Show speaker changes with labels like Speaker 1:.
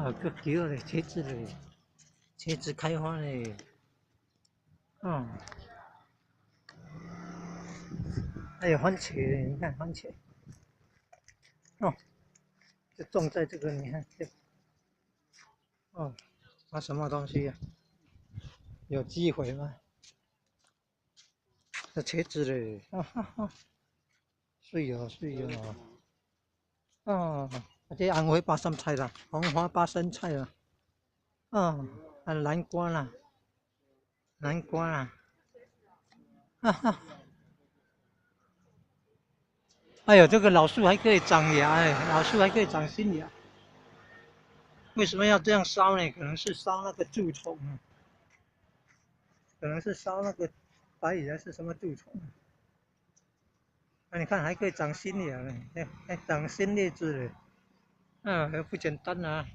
Speaker 1: 啊，个几好嘞，茄子嘞，茄子开花嘞，嗯，还有番茄，你看番茄，哦，就种在这个，你看这，哦，那什么东西呀、有机会吗？这茄子嘞，哈哈哈，水哦水哦，哦，这红花巴生菜啦，红花巴生菜啦，哦，啊南瓜啦，南瓜啦，哈哈。哎呦，这个老树还可以长芽哎，老树还可以长新芽。为什么要这样烧呢？可能是烧那个蛀虫啊，可能是烧那个白蚁还是什么蛀虫。那、你看还可以长新芽呢，还长新叶子嘞，还不简单啊。